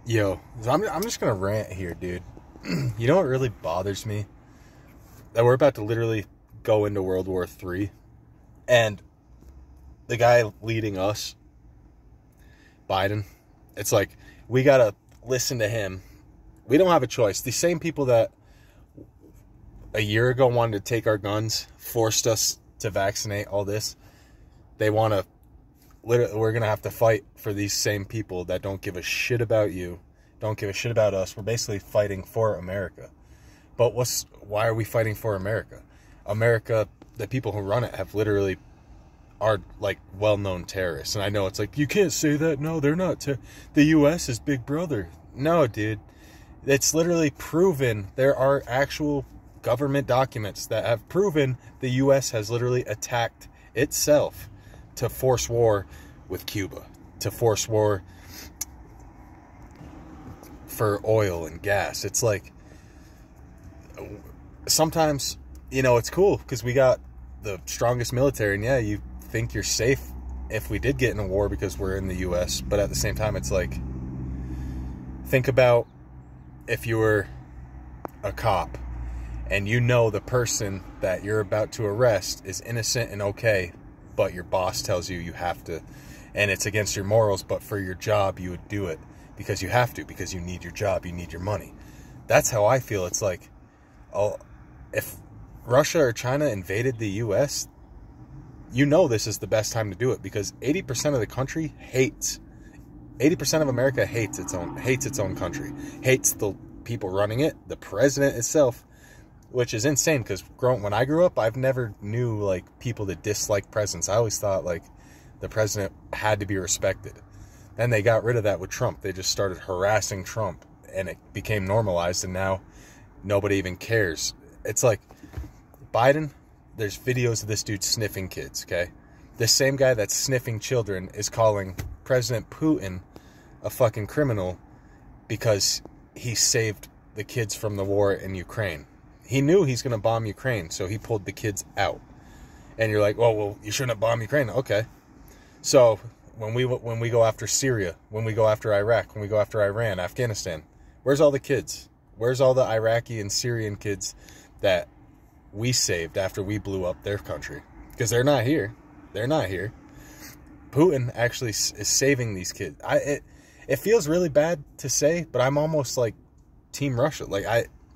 Yo, so I'm just gonna rant here, dude. You know what really bothers me? That we're about to literally go into World War III, and the guy leading us, Biden, it's like, we gotta listen to him. We don't have a choice. The same people that a year ago wanted to take our guns, forced us to vaccinate, all this, they want to, we're going to have to fight for these same people that don't give a shit about you, don't give a shit about us. We're basically fighting for America. But why are we fighting for America? America, the people who run it have literally are like well-known terrorists. And I know it's like, you can't say that. No, they're not. The U.S. is big brother. No, dude. It's literally proven. There are actual government documents that have proven the U.S. has literally attacked itself to force war with Cuba, to force war for oil and gas. It's like, sometimes, it's cool because we got the strongest military, and yeah, you think you're safe if we did get in a war because we're in the U.S., but at the same time, it's like, think about if you were a cop and you know the person that you're about to arrest is innocent and okay, but your boss tells you have to, and it's against your morals, but for your job, you would do it because you have to, because you need your job, you need your money. That's how I feel. It's like, if Russia or China invaded the U.S., this is the best time to do it because 80% of the country 80% of America hates its own country, hates the people running it, the president itself, which is insane because when I grew up, I've never knew like people that dislike presidents. I always thought like the president had to be respected. Then they got rid of that with Trump. They just started harassing Trump and it became normalized, and now nobody even cares. It's like Biden, there's videos of this dude sniffing kids, okay? This same guy that's sniffing children is calling President Putin a fucking criminal because he saved the kids from the war in Ukraine. He knew he's going to bomb Ukraine, so he pulled the kids out. And you're like, well, you shouldn't have bombed Ukraine. Okay. So when we go after Syria, when we go after Iraq, when we go after Iran, Afghanistan, where's all the kids? Where's all the Iraqi and Syrian kids that we saved after we blew up their country? Because they're not here. They're not here. Putin actually is saving these kids. It feels really bad to say, but I'm almost like Team Russia. Like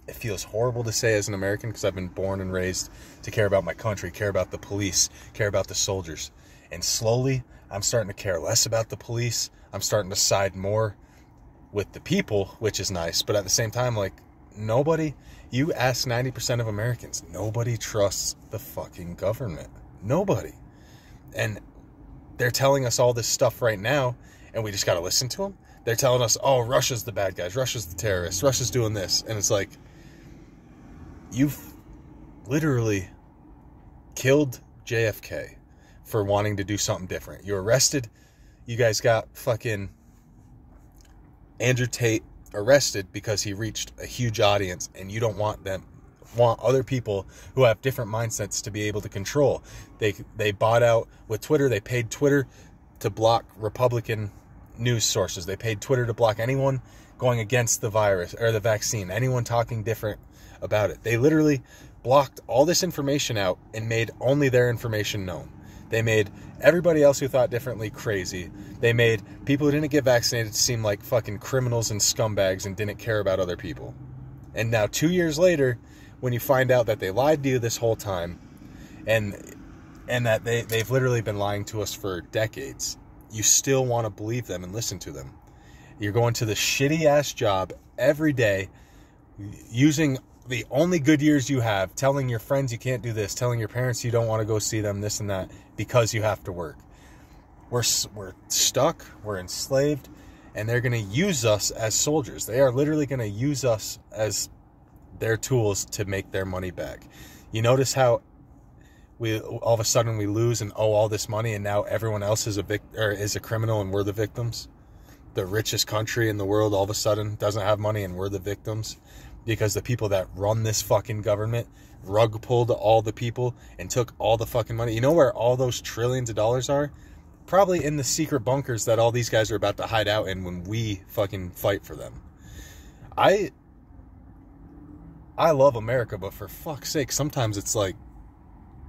it feels horrible to say as an American because I've been born and raised to care about my country, care about the police, care about the soldiers. And slowly, I'm starting to care less about the police. I'm starting to side more with the people, which is nice. But at the same time, like, you ask 90% of Americans, nobody trusts the fucking government. Nobody. And they're telling us all this stuff right now, and we just got to listen to them. They're telling us, oh, Russia's the bad guys. Russia's the terrorists. Russia's doing this. And it's like, you've literally killed JFK for wanting to do something different. You arrested. You guys got fucking Andrew Tate arrested because he reached a huge audience, and you don't want other people who have different mindsets to be able to control. They bought out with Twitter. They paid Twitter to block Republican news sources. They paid Twitter to block anyone going against the virus or the vaccine, anyone talking different about it. They literally blocked all this information out and made only their information known. They made everybody else who thought differently crazy. They made people who didn't get vaccinated seem like fucking criminals and scumbags and didn't care about other people. And now 2 years later, when you find out that they lied to you this whole time and that they've literally been lying to us for decades, you still want to believe them and listen to them. You're going to the shitty ass job every day, using the only good years you have, telling your friends you can't do this, telling your parents you don't want to go see them, this and that, because you have to work. We're stuck, we're enslaved, and they're going to use us as soldiers. They are literally going to use us as their tools to make their money back. You notice how all of a sudden we lose and owe all this money, and now everyone else is a criminal and we're the victims? The richest country in the world all of a sudden doesn't have money and we're the victims because the people that run this fucking government rug pulled all the people and took all the fucking money. You know where all those trillions of dollars are? probably in the secret bunkers that all these guys are about to hide out in when we fucking fight for them. I love America, but for fuck's sake, sometimes it's like,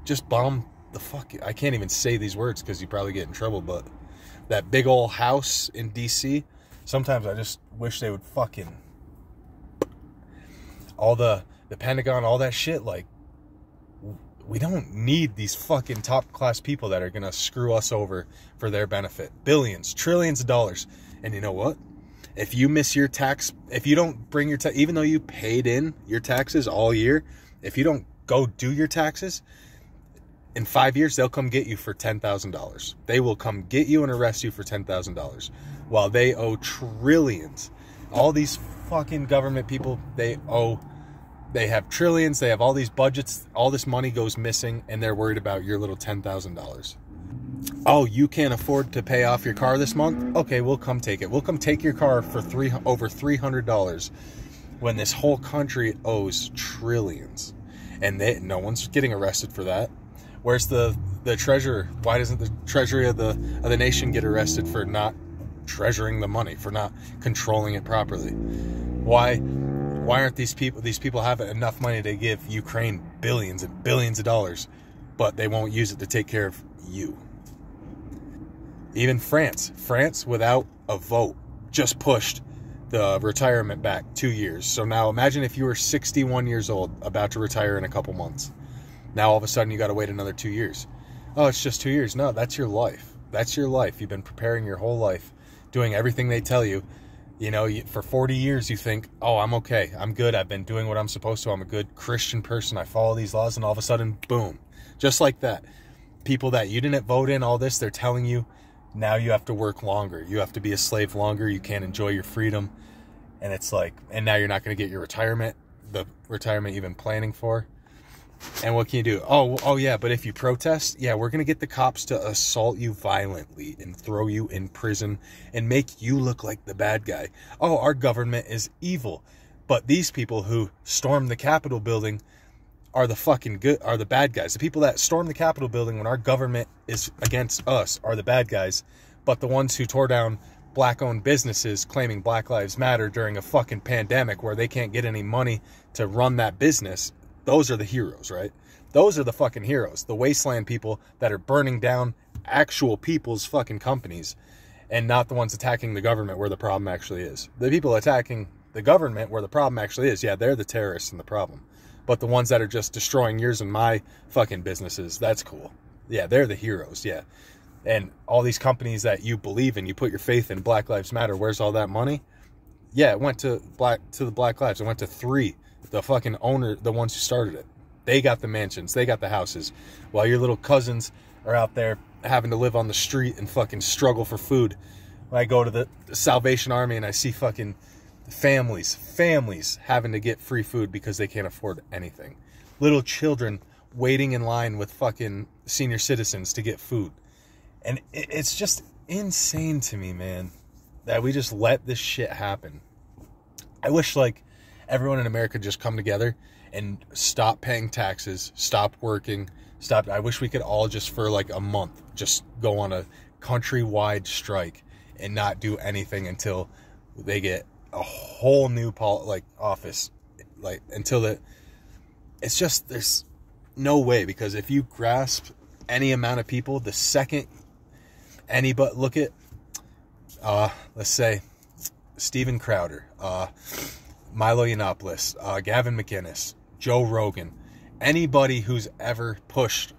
just bomb the fuck. I can't even say these words because you probably get in trouble, but that big old house in DC, sometimes I just wish they would fucking, all the Pentagon, all that shit, like, we don't need these fucking top class people that are gonna screw us over for their benefit. Billions, trillions of dollars. And you know what? If you miss your tax, if you don't bring your tax, even though you paid in your taxes all year, if you don't go do your taxes, in 5 years, they'll come get you for $10,000. They will come get you and arrest you for $10,000 while they owe trillions. All these fucking government people, they have trillions, they have all these budgets, all this money goes missing, and they're worried about your little $10,000. Oh, you can't afford to pay off your car this month? Okay, we'll come take it. We'll come take your car for over $300 when this whole country owes trillions. And no one's getting arrested for that. Where's the treasurer? Why doesn't the treasury of the nation get arrested for not treasuring the money, for not controlling it properly? Why aren't these people having enough money to give Ukraine billions and billions of dollars, but they won't use it to take care of you? Even France without a vote just pushed the retirement back 2 years. So now imagine if you were 61 years old, about to retire in a couple months. Now all of a sudden you got to wait another 2 years. Oh, it's just 2 years. No, that's your life. That's your life. You've been preparing your whole life, doing everything they tell you. You know, for 40 years you think, oh, I'm okay. I'm good. I've been doing what I'm supposed to. I'm a good Christian person. I follow these laws. And all of a sudden, boom. Just like that. People that you didn't vote in, all this, they're telling you, now you have to work longer. You have to be a slave longer. You can't enjoy your freedom. And it's like, and now you're not going to get your retirement, the retirement you've been planning for. And what can you do? Oh yeah, but if you protest, yeah, we're going to get the cops to assault you violently and throw you in prison and make you look like the bad guy. Oh, our government is evil. But these people who stormed the Capitol building are the bad guys. The people that stormed the Capitol building when our government is against us are the bad guys. But the ones who tore down black-owned businesses claiming Black Lives Matter during a fucking pandemic where they can't get any money to run that business, those are the heroes, right? Those are the fucking heroes. The wasteland people that are burning down actual people's fucking companies and not the ones attacking the government where the problem actually is. The people attacking the government where the problem actually is, yeah, they're the terrorists and the problem. But the ones that are just destroying yours and my fucking businesses, that's cool. Yeah, they're the heroes, yeah. And all these companies that you believe in, you put your faith in, Black Lives Matter, where's all that money? Yeah, it went to the Black Lives. It went to 3. The fucking owner, the ones who started it. They got the mansions. They got the houses. While your little cousins are out there having to live on the street and fucking struggle for food. When I go to the Salvation Army and I see fucking families having to get free food because they can't afford anything. Little children waiting in line with fucking senior citizens to get food. And it's just insane to me, man, that we just let this shit happen. I wish, like, everyone in America just come together and stop paying taxes, stop working, I wish we could all just for like a month just go on a countrywide strike and not do anything until they get a whole new office, like until that. It's just, there's no way, because if you grasp any amount of people, the second anybody, look at let's say Steven Crowder, Milo Yiannopoulos, Gavin McInnes, Joe Rogan, anybody who's ever pushed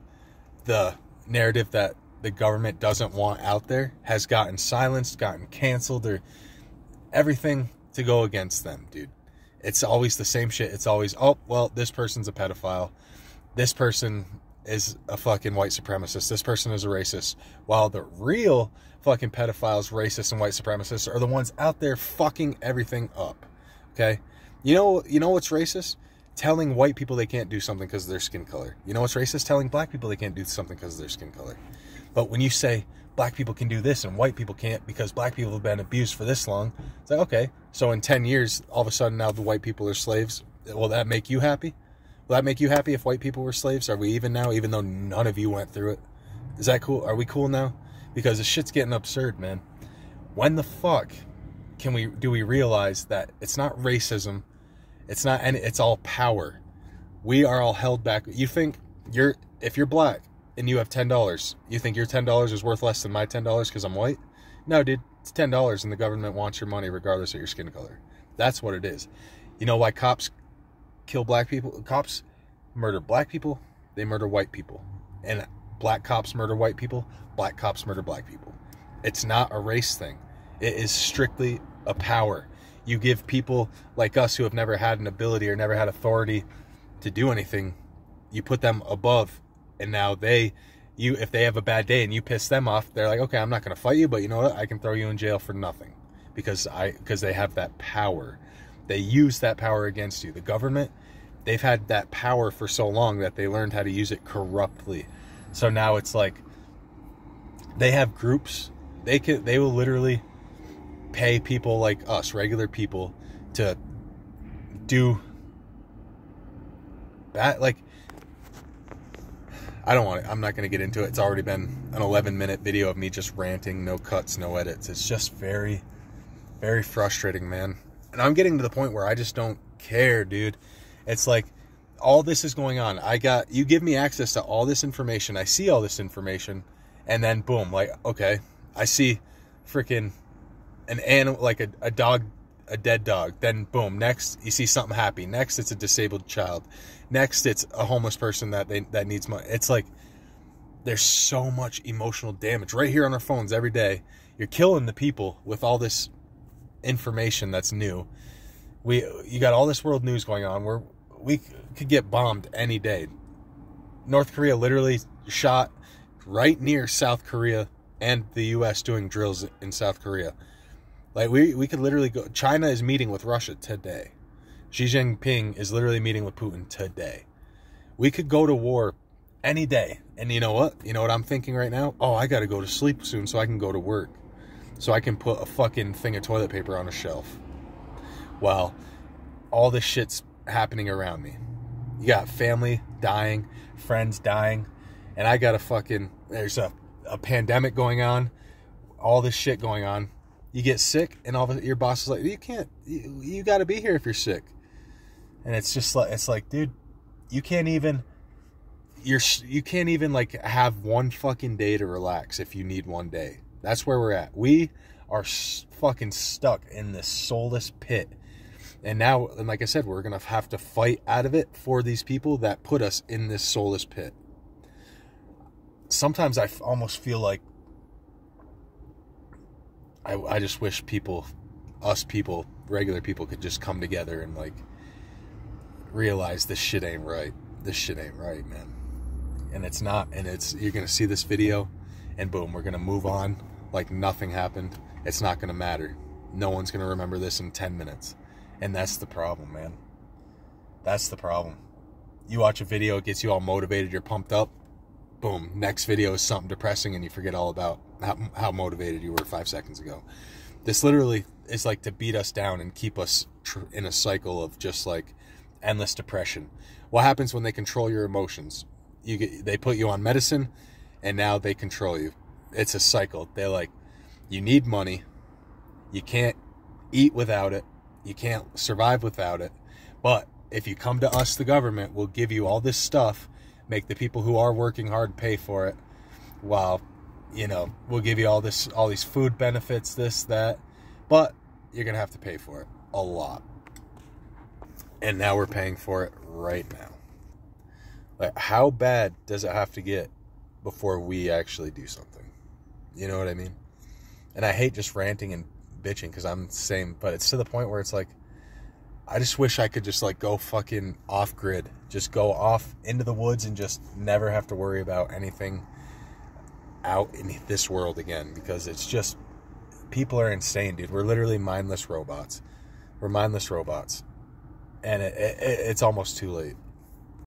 the narrative that the government doesn't want out there has gotten silenced, gotten canceled, or everything to go against them, dude. It's always the same shit. It's always, oh, well, this person's a pedophile. This person is a fucking white supremacist. This person is a racist. While the real fucking pedophiles, racists, and white supremacists are the ones out there fucking everything up. Okay? You know what's racist? Telling white people they can't do something because of their skin color. You know what's racist? Telling black people they can't do something because of their skin color. But when you say black people can do this and white people can't because black people have been abused for this long, it's like, okay, so in 10 years, all of a sudden now the white people are slaves. Will that make you happy? Will that make you happy if white people were slaves? Are we even now, even though none of you went through it? Is that cool? Are we cool now? because the shit's getting absurd, man. When the fuck do we realize that it's not racism, it's all power. We are all held back. You think if you're black and you have $10, you think your $10 is worth less than my $10 because I'm white? No, dude, it's $10 and the government wants your money regardless of your skin color. That's what it is. You know why cops kill black people? Cops murder black people, they murder white people. And black cops murder white people, black cops murder black people. It's not a race thing. It is strictly a power. You give people like us who have never had an ability or never had authority to do anything, you put them above, and now if they have a bad day and you piss them off, they're like, okay, I'm not going to fight you, but you know what? I can throw you in jail for nothing because they have that power. They use that power against you. The government, they've had that power for so long that they learned how to use it corruptly. So now it's like they have groups. They will literally pay people like us, regular people, to do that. Like, I'm not going to get into it. It's already been an 11-minute video of me just ranting, no cuts, no edits. It's just very, very frustrating, man. And I'm getting to the point where I just don't care, dude. It's like, all this is going on. You give me access to all this information. I see all this information, and then boom, like, okay, I see freaking an animal, like a dog, a dead dog. Then boom, next you see something happy. Next it's a disabled child. Next it's a homeless person that needs money. It's like there's so much emotional damage right here on our phones every day. You're killing the people with all this information that's new. You got all this world news going on. We could get bombed any day. North Korea literally shot right near South Korea and the U.S. doing drills in South Korea. Like, we could literally go. China is meeting with Russia today. Xi Jinping is literally meeting with Putin today. We could go to war any day. And you know what? You know what I'm thinking right now? Oh, I got to go to sleep soon so I can go to work. So I can put a fucking thing of toilet paper on a shelf. While all this shit's happening around me. You got family dying, friends dying, and I got there's a pandemic going on, all this shit going on. You get sick, and your boss is like, you got to be here if you're sick. And it's just like, dude, you can't even like have one fucking day to relax if you need one day. That's where we're at. We are fucking stuck in this soulless pit. And now, and like I said, we're going to have to fight out of it for these people that put us in this soulless pit. Sometimes I almost feel like I just wish regular people could just come together and like realize this shit ain't right. This shit ain't right, man. And it's not. And you're going to see this video and boom, we're going to move on like nothing happened. It's not going to matter. No one's going to remember this in 10 minutes. And that's the problem, man. That's the problem. You watch a video, it gets you all motivated, you're pumped up. Boom, next video is something depressing and you forget all about how motivated you were 5 seconds ago. This literally is like to beat us down and keep us in a cycle of just like endless depression. What happens when they control your emotions? They put you on medicine and now they control you. It's a cycle. They're like, you need money. You can't eat without it. You can't survive without it. But if you come to us, the government, we'll give you all this stuff, make the people who are working hard pay for it, while, we'll give you all these food benefits, this, that, but you're going to have to pay for it a lot. And now we're paying for it right now. Like, how bad does it have to get before we actually do something? You know what I mean? And I hate just ranting and bitching because I'm the same, but it's to the point where it's like, I just wish I could just like go fucking off grid, just go off into the woods and just never have to worry about anything out in this world again, because it's just, people are insane, dude. We're literally mindless robots. We're mindless robots, and it's almost too late.